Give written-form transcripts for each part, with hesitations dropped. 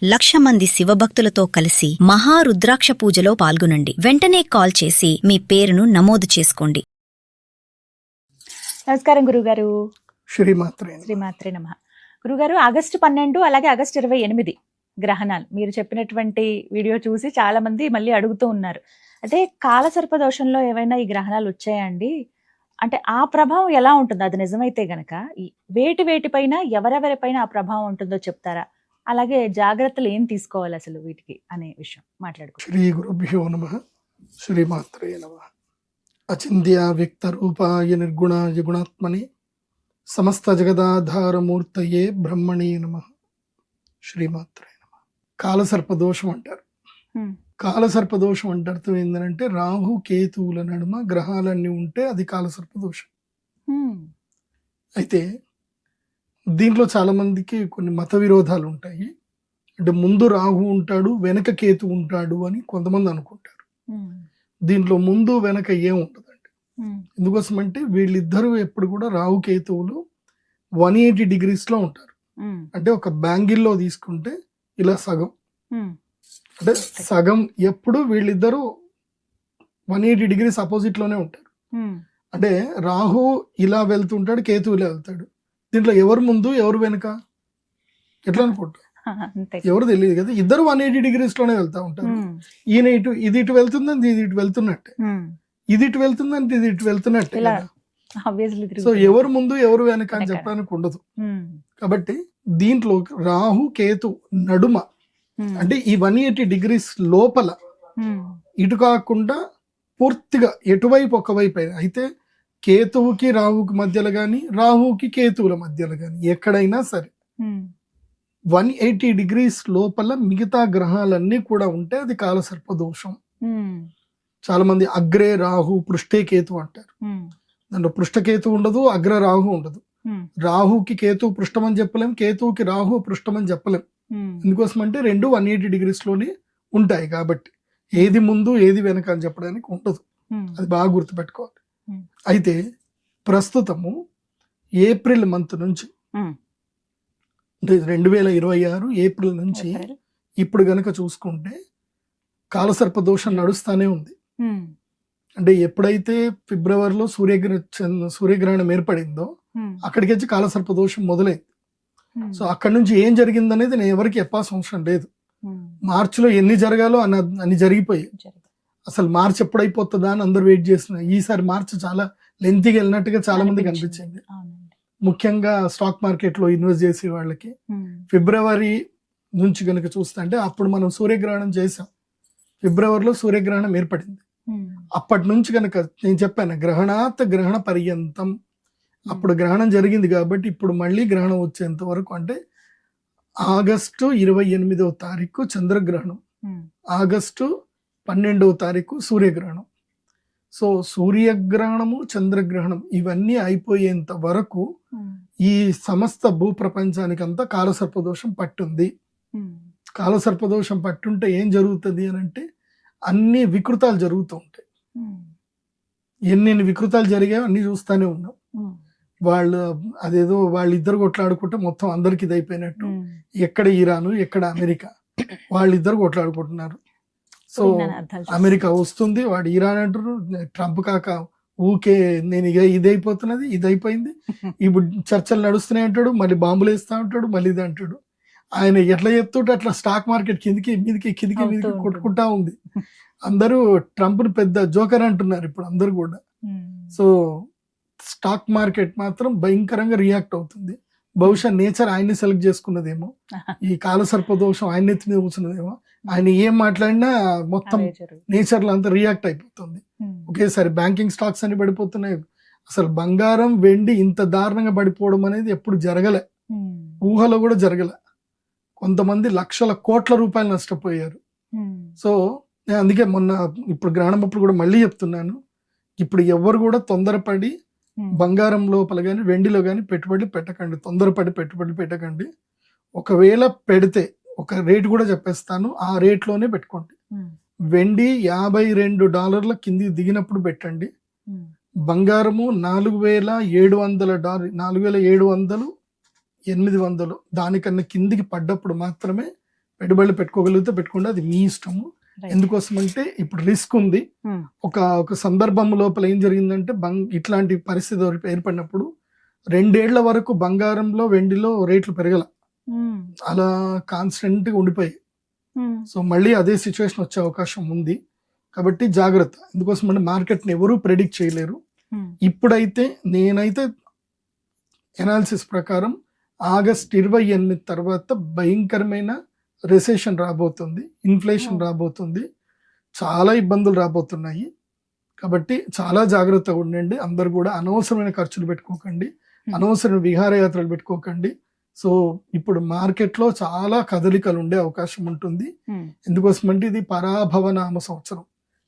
1,00,000 మంది శివభక్తులతో కలిసి మహారుద్రాక్ష పూజలో పాల్గొనండి. వెంటనే కాల్ చేసి మీ పేరును నమోదు చేసుకోండి. నమస్కారం గురుగారు. శ్రీమాత్రే నమః. గురుగారు, ఆగస్టు 12 అలాగే ఆగస్టు 28 గ్రహణాలు మీరు చెప్పినటువంటి వీడియో చూసి చాలా మంది మళ్ళీ అడుగుతూ ఉన్నారు. అదే కాలసర్ప దోషంలో ఏవైనా ఈ గ్రహణాలు వచ్చాయండి అంటే ఆ ప్రభావం ఎలా ఉంటుంది? అది నిజమైతే గనక వేటిపైన ఎవరెవరిపైన ఆ ప్రభావం ఉంటుందో చెప్తారా? అలాగే జాగ్రత్తలు ఏం తీసుకోవాలి అసలు వీటికి అనే విషయం మాట్లాడుకో. శ్రీ గురుభ్యో నమః. శ్రీమాత్రే నమః. అచింత్య వ్యక్త రూపాయ నిర్గుణాయ గుణాత్మని సమస్త జగదాధారమూర్తయే బ్రహ్మణే నమః. శ్రీమాత్రే నమః. కాలసర్పదోషం అంటారు. కాలసర్పదోషం అంటే అర్థం ఏంటంటే రాహు కేతువుల నడుమ గ్రహాలన్నీ ఉంటే అది కాలసర్పదోషం. అయితే దీంట్లో చాలా మందికి కొన్ని మత విరోధాలు ఉంటాయి. అంటే ముందు రాహు ఉంటాడు, వెనక కేతు ఉంటాడు అని కొంతమంది అనుకుంటారు. దీంట్లో ముందు వెనక ఏం ఉంటుందండి. ఎందుకోసం అంటే వీళ్ళిద్దరూ ఎప్పుడు కూడా రాహు కేతువులు 180 degrees లో ఉంటారు. అంటే ఒక బ్యాంగిల్లో తీసుకుంటే ఇలా సగం, అంటే సగం ఎప్పుడు వీళ్ళిద్దరూ 180 degrees అపోజిట్ లోనే ఉంటారు. అంటే రాహు ఇలా వెళ్తుంటాడు, కేతు ఇలా వెళ్తాడు. దీంట్లో ఎవరు ముందు ఎవరు వెనక ఎట్లా అనుకుంటారు? ఎవరు తెలియదు కదా. ఇద్దరు 180 degrees లోనే వెళ్తా ఉంటారు. ఈయన ఇది ఇటు వెళ్తుందని ఇది ఇటు వెళ్తున్నట్టే, ఇది ఇటు వెళ్తుందని ఇది ఇటు వెళ్తున్నట్టే. సో ఎవరు ముందు ఎవరు వెనక అని చెప్పడానికి ఉండదు. కాబట్టి దీంట్లో రాహు కేతు నడుమ అంటే ఈ 180 degrees లోపల ఇటు కాకుండా పూర్తిగా ఎటువైపు ఒకవైపు అయితే కేతువుకి రాహుకి మధ్యలో గాని రాహుకి కేతువుల మధ్యలో గాని ఎక్కడైనా సరే 180 degrees లోపల మిగతా గ్రహాలన్నీ కూడా ఉంటే అది కాలసర్ప దోషం. చాలా మంది అగ్రే రాహు పృష్ఠే కేతు అంటారు. దాంట్లో పృష్ఠకేతు ఉండదు, అగ్ర రాహు ఉండదు. రాహుకి కేతు పృష్ఠం అని చెప్పలేం, కేతువుకి రాహు పృష్ఠం అని చెప్పలేం. ఎందుకోసం అంటే రెండు 180 degrees లోనే ఉంటాయి. కాబట్టి ఏది ముందు ఏది వెనక అని చెప్పడానికి ఉండదు. అది బాగా గుర్తుపెట్టుకోవాలి. అయితే ప్రస్తుతము ఏప్రిల్ మంత్ నుంచి అంటే 2026 ఏప్రిల్ నుంచి ఇప్పుడు గనక చూసుకుంటే కాలసర్ప దోషం నడుస్తానే ఉంది. అంటే ఎప్పుడైతే ఫిబ్రవరిలో సూర్యగ్రహణం ఏర్పడిందో అక్కడికి వచ్చి కాలసర్ప దోషం మొదలైంది. సో అక్కడి నుంచి ఏం జరిగిందనేది నేను ఎవరికి చెప్పాల్సిన అవసరం లేదు. మార్చిలో ఎన్ని జరగాలో అన్ని జరిగిపోయాయి. అసలు మార్చి ఎప్పుడైపోతుందా అని అందరు వెయిట్ చేస్తున్నారు. ఈసారి మార్చి చాలా లెంతీగా వెళ్ళినట్టుగా చాలా మందికి అనిపించింది. ముఖ్యంగా స్టాక్ మార్కెట్ లో ఇన్వెస్ట్ చేసే వాళ్ళకి ఫిబ్రవరి నుంచి కనుక చూస్తే అంటే అప్పుడు మనం సూర్యగ్రహణం చేసాం. ఫిబ్రవరిలో సూర్యగ్రహణం ఏర్పడింది. అప్పటి నుంచి కనుక నేను చెప్పాను గ్రహణాత్ గ్రహణ పర్యంతం అప్పుడు గ్రహణం జరిగింది. కాబట్టి ఇప్పుడు మళ్ళీ గ్రహణం వచ్చేంత వరకు అంటే ఆగస్టు 28వ తారీఖు చంద్రగ్రహణం, ఆగస్టు 12వ తారీఖు సూర్యగ్రహణం. సో సూర్యగ్రహణము చంద్రగ్రహణం ఇవన్నీ అయిపోయేంత వరకు ఈ సమస్త భూప్రపంచానికి అంతా కాలసర్పదోషం పట్టుంది. కాలసర్పదోషం పట్టుంటే ఏం జరుగుతుంది అని అంటే అన్ని వికృతాలు జరుగుతూ ఉంటాయి. ఎన్ని వికృతాలు జరిగాయో అన్ని చూస్తూనే ఉన్నాం. వాళ్ళు అదేదో వాళ్ళిద్దరు కొట్లాడుకుంటే మొత్తం అందరికి ఇది అయిపోయినట్టు. ఎక్కడ ఇరాను ఎక్కడ అమెరికా వాళ్ళిద్దరు కొట్లాడుకుంటున్నారు. సో అమెరికా వస్తుంది, వాడు ఇరాన్ అంటారు, ట్రంప్ కాక ఊకే నేను ఇక ఇది అయిపోతున్నది ఇది అయిపోయింది ఇప్పుడు చర్చలు నడుస్తున్నాయి అంటాడు, మళ్ళీ బాంబులు వేస్తా ఉంటాడు, మళ్ళీ ఇది అంటాడు. ఆయన ఎట్లా చెప్తుంటే అట్లా స్టాక్ మార్కెట్ కిందికి మీదికి కొట్టుకుంటా ఉంది. అందరూ ట్రంప్ ని పెద్ద జోకర్ అంటున్నారు ఇప్పుడు అందరు కూడా. సో స్టాక్ మార్కెట్ మాత్రం భయంకరంగా రియాక్ట్ అవుతుంది. బహుశా నేచర్ ఆయన్ని సెలెక్ట్ చేసుకున్నదేమో, ఈ కాలసర్ప దోషం ఆయన ఎత్తి మీద కూర్చున్నదేమో. ఆయన ఏం మాట్లాడినా మొత్తం నేచర్ లో అంతా రియాక్ట్ అయిపోతుంది. ఒకేసారి బ్యాంకింగ్ స్టాక్స్ అన్ని పడిపోతున్నాయి. అసలు బంగారం వెండి ఇంత దారుణంగా పడిపోవడం అనేది ఎప్పుడు జరగలే, ఊహలో కూడా జరగలే. కొంతమంది లక్షల కోట్ల రూపాయలు నష్టపోయారు. సో నేను అందుకే మొన్న ఇప్పుడు గ్రహణం అప్పుడు కూడా మళ్ళీ చెప్తున్నాను, ఇప్పుడు ఎవరు కూడా తొందరపడి బంగారం లోపల కానీ వెండిలో కానీ పెట్టుబడి పెట్టకండి. తొందరపడి పెట్టుబడి పెట్టకండి. ఒకవేళ పెడితే ఒక రేట్ కూడా చెప్పేస్తాను, ఆ రేట్లోనే పెట్టుకోండి. వెండి $52 కింది దిగినప్పుడు పెట్టండి. బంగారము $4,700 $4,700 800 దానికన్నా కిందికి పడ్డప్పుడు మాత్రమే పెట్టుబడులు పెట్టుకోగలిగితే పెట్టుకోండి, అది మీ ఇష్టము. Right. ఎందుకోసం అంటే ఇప్పుడు రిస్క్ ఉంది. Hmm. ఒక సందర్భం లోపల ఏం జరిగిందంటే ఇట్లాంటి పరిస్థితి ఏర్పడినప్పుడు 2 ఏళ్ల వరకు బంగారంలో వెండిలో రేట్లు పెరగల, Hmm. అలా కాన్స్టెంట్గా ఉండిపోయాయి. Hmm. సో మళ్ళీ అదే సిచ్యువేషన్ వచ్చే అవకాశం ఉంది. కాబట్టి జాగ్రత్త. ఎందుకోసం అంటే మార్కెట్ని ఎవరూ ప్రెడిక్ట్ చేయలేరు. Hmm. ఇప్పుడైతే నేనైతే ఎనాలిసిస్ ప్రకారం ఆగస్ట్ 28 తర్వాత భయంకరమైన రెసెషన్ రాబోతుంది, ఇన్ఫ్లేషన్ Oh. రాబోతుంది, చాలా ఇబ్బందులు రాబోతున్నాయి. కాబట్టి చాలా జాగ్రత్తగా ఉండండి. అందరు కూడా అనవసరమైన ఖర్చులు పెట్టుకోకండి, అనవసరమైన విహారయాత్రలు పెట్టుకోకండి. సో ఇప్పుడు మార్కెట్లో చాలా కదలికలు ఉండే అవకాశం ఉంటుంది. Hmm. ఎందుకోసం అంటే ఇది పరాభవనామ సంవత్సరం.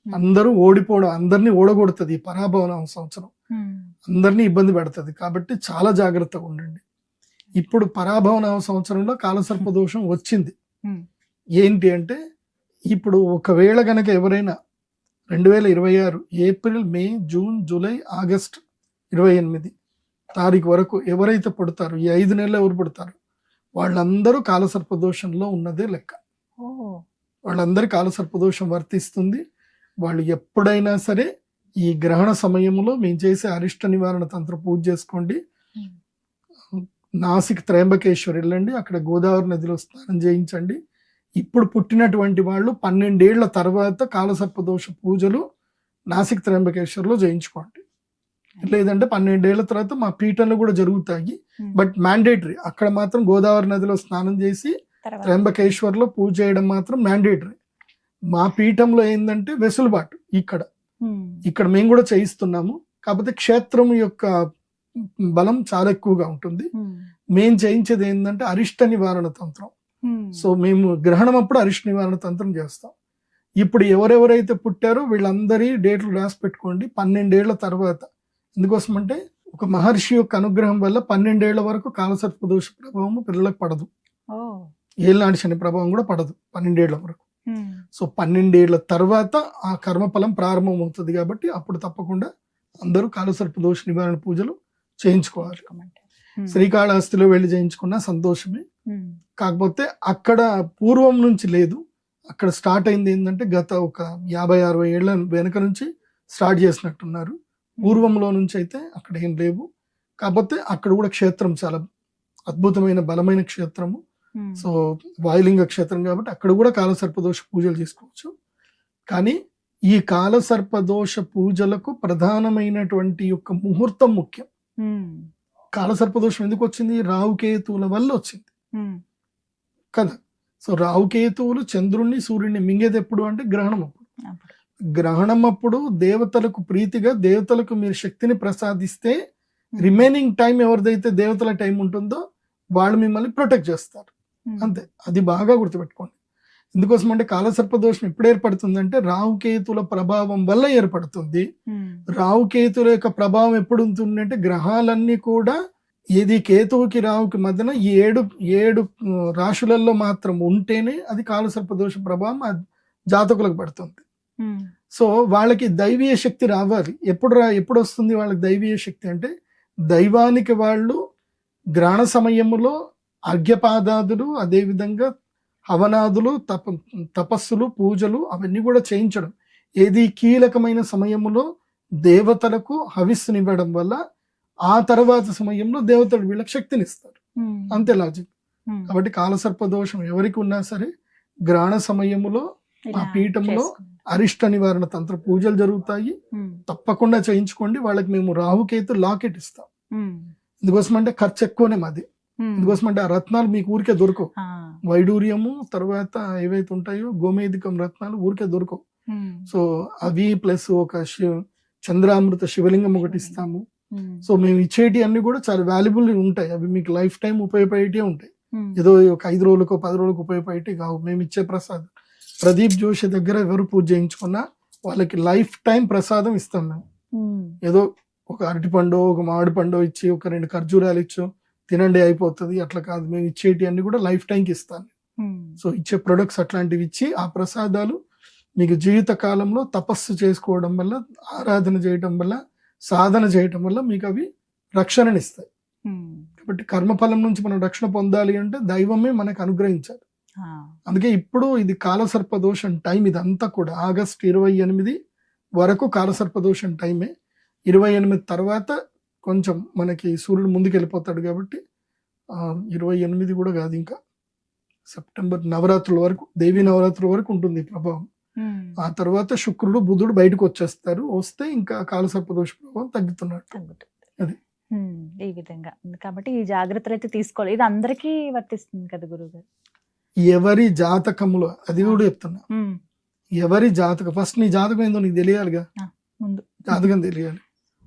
Hmm. అందరూ ఓడిపోవడం, అందరినీ ఓడగొడుతుంది ఈ పరాభవనామ సంవత్సరం, Hmm. అందరినీ ఇబ్బంది పెడుతుంది. కాబట్టి చాలా జాగ్రత్తగా ఉండండి. ఇప్పుడు పరాభవనామ సంవత్సరంలో కాలసర్ప దోషం వచ్చింది. Hmm. ఏంటి అంటే ఇప్పుడు ఒకవేళ గనక ఎవరైనా 2026 ఏప్రిల్, మే, జూన్, జూలై, ఆగస్ట్ 28 తారీఖు వరకు ఎవరైతే పుడతారో, ఈ 5 నెలలు ఎవరు పుడతారు వాళ్ళందరూ కాలసర్ప దోషంలో ఉన్నదే లెక్క. Oh. వాళ్ళందరి కాలసర్ప దోషం వర్తిస్తుంది. వాళ్ళు ఎప్పుడైనా సరే ఈ గ్రహణ సమయంలో మేము చేసే అరిష్ట నివారణ తంత్ర పూజ చేసుకోండి. Hmm. నాసిక్ త్రయంబకేశ్వర్ వెళ్ళండి, అక్కడ గోదావరి నదిలో స్నానం చేయించండి. ఇప్పుడు పుట్టినటువంటి వాళ్ళు 12 ఏళ్ల తర్వాత కాలసర్ప దోష పూజలు నాసిక్ త్రయంబకేశ్వర్లో చేయించుకోండి. లేదంటే 12 ఏళ్ల తర్వాత మా పీఠంలో కూడా జరుగుతాయి. Hmm. బట్ మ్యాండేటరీ, అక్కడ మాత్రం గోదావరి నదిలో స్నానం చేసి తర్వాత త్రయంబకేశ్వర్లో పూజ చేయడం మాత్రం మ్యాండేటరీ. మా పీఠంలో ఏంటంటే వెసులుబాటు, Hmm. ఇక్కడ మేము కూడా చేయిస్తున్నాము. కాకపోతే క్షేత్రం యొక్క బలం చాలా ఎక్కువగా ఉంటుంది. Hmm. మేము చేయించేది ఏంటంటే అరిష్ట నివారణ తంత్రం. Hmm. సో మేము గ్రహణం అప్పుడు అరిష్ట నివారణ తంత్రం చేస్తాం. ఇప్పుడు ఎవరెవరైతే పుట్టారో వీళ్ళందరి డేట్లు రాసి పెట్టుకోండి 12 ఏళ్ల తర్వాత. ఎందుకోసం అంటే ఒక మహర్షి యొక్క అనుగ్రహం వల్ల 12 ఏళ్ల వరకు కాలసర్ప దోష ప్రభావం పిల్లలకు పడదు. Oh. ఏళ్ళనాటి శని ప్రభావం కూడా పడదు 12 ఏళ్ల వరకు. Hmm. సో 12 ఏళ్ల తర్వాత ఆ కర్మఫలం ప్రారంభం అవుతుంది. కాబట్టి అప్పుడు తప్పకుండా అందరూ కాలసర్ప దోష నివారణ పూజలు చేయించుకోవాలి. Hmm. శ్రీకాళహస్తిలో వెళ్ళి చేయించుకున్నా సంతోషమే. Hmm. కాకపోతే అక్కడ పూర్వం నుంచి లేదు, అక్కడ స్టార్ట్ అయింది ఏంటంటే గత ఒక 50-60 ఏళ్ల వెనక నుంచి స్టార్ట్ చేసినట్టున్నారు. పూర్వంలో నుంచి అయితే అక్కడ ఏం లేవు. కాకపోతే అక్కడ కూడా క్షేత్రం చాలా అద్భుతమైన బలమైన క్షేత్రము. Hmm. సో వాయులింగ క్షేత్రం కాబట్టి అక్కడ కూడా కాలసర్పదోష పూజలు చేసుకోవచ్చు. కానీ ఈ కాలసర్పదోష పూజలకు ప్రధానమైనటువంటి యొక్క ముహూర్తం ముఖ్యం. Hmm. కాలసర్పదోషం ఎందుకు వచ్చింది? రాహుకేతువుల వల్ల వచ్చింది Hmm. కదా. సో రాహుకేతువులు చంద్రుణ్ణి సూర్యుడిని మింగేది ఎప్పుడు అంటే గ్రహణం అప్పుడు. అప్పుడు. గ్రహణం అప్పుడు దేవతలకు ప్రీతిగా దేవతలకు మీరు శక్తిని ప్రసాదిస్తే రిమైనింగ్ టైం ఎవరిదైతే దేవతల టైం ఉంటుందో వాళ్ళు మిమ్మల్ని ప్రొటెక్ట్ చేస్తారు. Hmm. అంతే, అది బాగా గుర్తుపెట్టుకోండి. ఎందుకోసం అంటే కాలసర్పదోషం ఎప్పుడు ఏర్పడుతుందంటే రాహుకేతుల ప్రభావం వల్ల ఏర్పడుతుంది. Hmm. రాహుకేతుల యొక్క ప్రభావం ఎప్పుడు ఉంటుంది అంటే గ్రహాలన్నీ కూడా ఏది కేతువుకి రాహుకి మధ్యన ఈ ఏడు రాశులలో మాత్రం ఉంటేనే అది కాలసర్పదోష ప్రభావం ఆ జాతకులకు పడుతుంది. Hmm. సో వాళ్ళకి దైవీయ శక్తి రావాలి. ఎప్పుడు వస్తుంది వాళ్ళకి దైవీయ శక్తి అంటే దైవానికి వాళ్ళు గ్రహణ సమయములో అర్ఘ్యపాదాదులు, అదేవిధంగా హవనాదులు, తపస్సులు, పూజలు అవన్నీ కూడా చేయించడం, ఏది కీలకమైన సమయములో దేవతలకు హవిస్సునివ్వడం వల్ల ఆ తర్వాత సమయంలో దేవతలు వీళ్ళకి శక్తినిస్తారు. Hmm. అంతే లాజిక్. Hmm. కాబట్టి కాలసర్పదోషం ఎవరికి ఉన్నా సరే గ్రహణ సమయములో ఆ ఇలా పీఠంలో చేసుకుంటాం. అరిష్ట నివారణ తంత్ర పూజలు జరుగుతాయి. Hmm. తప్పకుండా చేయించుకోండి. వాళ్ళకి మేము రాహుకేతు లాకెట్ ఇస్తాం. Hmm. ఎందుకోసం అంటే ఖర్చు ఎక్కువనే మాది. Hmm. ఎందుకోసం అంటే ఆ రత్నాలు మీకు ఊరికే దొరకవు. Ah. వైడూర్యము తర్వాత ఏవైతే ఉంటాయో గోమేధికం రత్నాలు ఊరికే దొరకవు. Hmm. సో అవి ప్లస్ ఒక చంద్రామృత శివలింగం ఒకటి ఇస్తాము. Hmm. సో మేము ఇచ్చేటి అన్ని కూడా చాలా వాల్యుబుల్ ఉంటాయి. అవి మీకు లైఫ్ టైం ఉపయోగపడేటి ఉంటాయి. Hmm. ఏదో ఒక 5 రోజులకో 10 రోజులకు ఉపయోగపడేటి కావు. మేము ఇచ్చే ప్రసాదం ప్రదీప్ జోషి దగ్గర ఎవరు పూజ చేయించుకున్నా వాళ్ళకి లైఫ్ టైం ప్రసాదం ఇస్తాం మేము. Hmm. ఏదో ఒక అరటిపండు, ఒక మామిడి పండు ఇచ్చి ఒక 2 ఖర్జూరాలు ఇచ్చు తినండి అయిపోతుంది అట్లా కాదు. మేము ఇచ్చేటి అన్ని కూడా లైఫ్ టైంకి ఇస్తాను. Hmm. సో ఇచ్చే ప్రొడక్ట్స్ అట్లాంటివి ఇచ్చి ఆ ప్రసాదాలు మీకు జీవిత కాలంలో తపస్సు చేసుకోవడం వల్ల, ఆరాధన చేయటం వల్ల, సాధన చేయటం వల్ల మీకు అవి రక్షణనిస్తాయి. Hmm. కాబట్టి కర్మఫలం నుంచి మనం రక్షణ పొందాలి అంటే దైవమే మనకు అనుగ్రహించాలి. ఆ, అందుకే ఇప్పుడు ఇది కాలసర్పదోషం టైం, ఇదంతా కూడా ఆగస్ట్ 28 వరకు కాలసర్పదోషం టైమే. 28 తర్వాత కొంచెం మనకి సూర్యుడు ముందుకు వెళ్ళిపోతాడు కాబట్టి 28 కూడా కాదు, ఇంకా సెప్టెంబర్ నవరాత్రుల వరకు, దేవీ నవరాత్రుల వరకు ఉంటుంది ఈ ప్రభావం. ఉమ్, ఆ తర్వాత శుక్రుడు బుధుడు బయటకు వచ్చేస్తారు, వస్తే ఇంకా కాలసర్పదోష ప్రభావం తగ్గుతున్నట్టు. తగ్గుతుంది. అది. ఈ విధంగా కాబట్టి ఈ జాగ్రత్తలు అయితే తీసుకోవాలి. ఇది అందరికీ వర్తిస్తుంది కదా గురువు గారు? ఎవరి జాతకములో, అది కూడా చెప్తున్నా, ఉమ్, ఎవరి జాతకం, ఫస్ట్ నీ జాతకం ఏందో నీకు తెలియాలిగా, ముందు జాతకం తెలియాలి.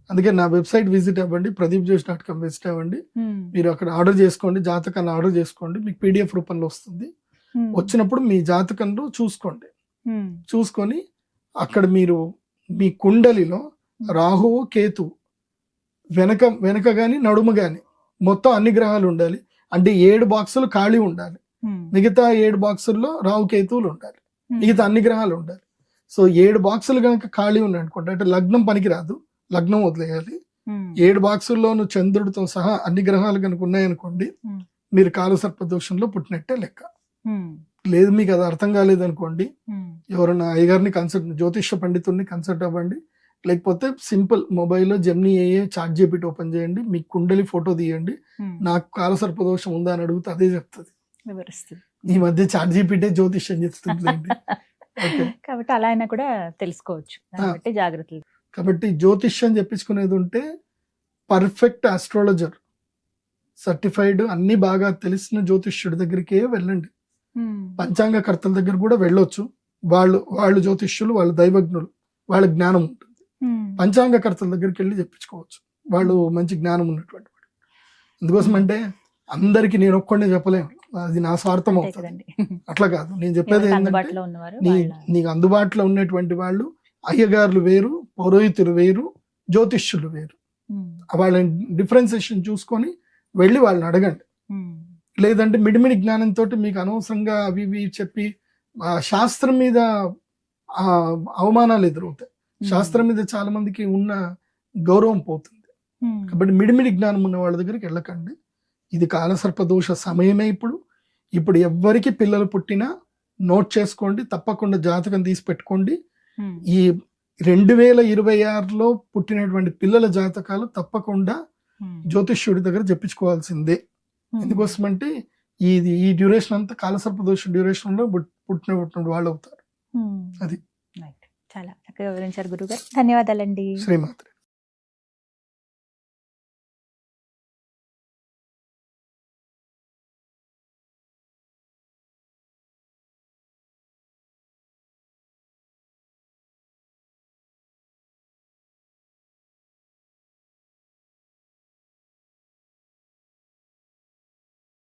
అందుకే నా వెబ్సైట్ విజిట్ అవ్వండి, pradeepjoshi.com విజిట్ అవ్వండి. ఉమ్, మీరు అక్కడ ఆర్డర్ చేసుకోండి, జాతకాన్ని ఆర్డర్ చేసుకోండి, మీకు పీడిఎఫ్ రూపంలో వస్తుంది. ఉమ్, వచ్చినప్పుడు మీ జాతకంలో చూసుకోండి, ఉమ్, చూసుకొని అక్కడ మీరు మీ కుండలిలో రాహువు కేతు వెనక గాని నడుమ గాని మొత్తం అన్ని గ్రహాలు ఉండాలి. అంటే 7 బాక్సులు ఖాళీ ఉండాలి, ఉమ్, మిగతా 7 బాక్సుల్లో రాహు కేతువులు ఉండాలి, ఉమ్, మిగతా అన్ని గ్రహాలు ఉండాలి. సో 7 బాక్సులు కనుక ఖాళీ ఉన్నాయి అనుకోండి, అంటే లగ్నం పనికిరాదు, లగ్నం వదిలేయాలి. ఉమ్, 7 బాక్సుల్లోనూ చంద్రుడితో సహా అన్ని గ్రహాలు కనుక ఉన్నాయనుకోండి, ఉమ్, మీరు కాలసర్పదోషంలో పుట్టినట్టే లెక్క. ఉమ్, లేదు మీకు అది అర్థం కాలేదనుకోండి, ఉమ్, ఎవరైనా అయ్యగారిని జ్యోతిష్య పండితుల్ని కన్సల్ట్ అవ్వండి. లేకపోతే సింపుల్ మొబైల్లో Gemini AI chat GPT open చేయండి, మీ కుండలి ఫోటో తీయండి, ఉమ్, నాకు కాలసర్పదోషం ఉందా అని అడిగితే అదే చెప్తుంది. వివరిస్తుంది. ఈ మధ్య చాట్ జీపీటీ జ్యోతిష్యం చెప్తుంది. ఓకే. కాబట్టి అలా అయినా కూడా తెలుసుకోవచ్చు, కాబట్టి జాగ్రత్తలు. కాబట్టి జ్యోతిష్యం చెప్పించుకునేది ఉంటే పర్ఫెక్ట్ ఆస్ట్రాలజర్, సర్టిఫైడ్, అన్ని బాగా తెలిసిన జ్యోతిష్యుడి దగ్గరికే వెళ్ళండి. ఉమ్, పంచాంగకర్తల దగ్గర కూడా వెళ్ళొచ్చు, వాళ్ళు జ్యోతిష్యులు, వాళ్ళు దైవజ్ఞులు, వాళ్ళ జ్ఞానం ఉంటుంది. ఉమ్, పంచాంగకర్తల దగ్గరికి వెళ్ళి చెప్పించుకోవచ్చు, వాళ్ళు మంచి జ్ఞానం ఉన్నటువంటి వాడు. ఎందుకోసం అంటే అందరికి నేను ఒక్కడే చెప్పలేను, అది నా స్వార్థం అంతే అవుతుంది. కదండి. అట్లా కాదు, నేను చెప్పేది ఎవరికి ఏంటంటే అందుబాటులో ఉన్నవారు నీకు అందుబాటులో ఉన్నటువంటి వాళ్ళు, అయ్యగారులు వేరు, పౌరోహితులు వేరు, జ్యోతిష్యులు వేరు, వాళ్ళ డిఫరెన్సియేషన్ చూసుకొని వెళ్ళి వాళ్ళని అడగండి. లేదంటే మిడిమిడి జ్ఞానంతో మీకు అనవసరంగా అవి ఇవి చెప్పి శాస్త్రం మీద అవమానాలు ఎదురవుతాయి. శాస్త్రం మీద చాలా మందికి ఉన్న గౌరవం పోతుంది. కాబట్టి మిడిమిడి జ్ఞానం ఉన్న వాళ్ళ దగ్గరికి వెళ్ళకండి. ఇది కాలసర్పదోష సమయమే. ఇప్పుడు ఎవ్వరికి పిల్లలు పుట్టినా నోట్ చేసుకోండి, తప్పకుండా జాతకం తీసి పెట్టుకోండి. ఈ 2026లో పుట్టినటువంటి పిల్లల జాతకాలు తప్పకుండా జ్యోతిష్యుడి దగ్గర చెప్పించుకోవాల్సిందే. ఎందుకోసమంటే ఈ డ్యూరేషన్ అంతా కాలసర్పదోష డ్యూరేషన్ లో పుట్టిన వాళ్ళు అవుతారు. అది చాలా చక్కగా వివరించారు గురుగారు. ధన్యవాదాలండి. శ్రీమాత్రే.